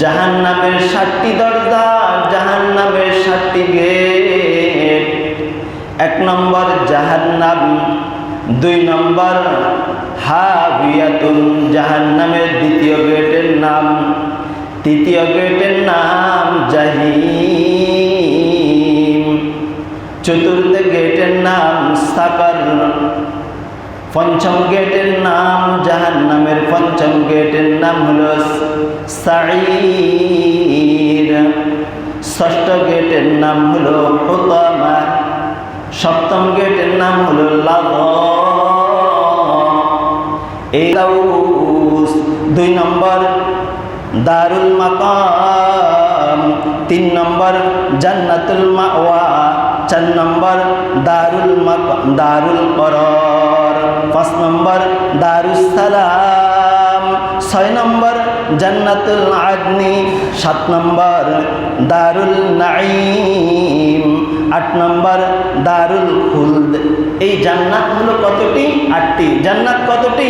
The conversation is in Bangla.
জাহান্নামের 7টি দরজা, জাহান্নামের 7টি গেট। 1 নম্বর জাহান্নাম, 2 নম্বর হাবিয়াতুন, জাহান্নামের 2য় গেটের নাম, 3য় গেটের নাম জাহিম, 4র্থ গেটের নাম সাকার, 5ম গেটের নাম জাহান্নামের 5ম গেটের নাম হলো সাঈর, 6ষ্ঠ গেটের নাম হলো হুতামা, 7ম গেটের নাম হলো লাযা। এই 2 নম্বর দারুল মাকাম, 3 নম্বর জান্নাতুল মাওয়া, 4 নম্বর দারুল করার, 5 নম্বর দারুস সালাম, 6 নম্বর জান্নাতুল আদনি, 7 নম্বর দারুল নাঈম, 8 নম্বর দারুল খুলদ। এই জান্নাত হলো কতটি? 8টি। জান্নাত কতটি?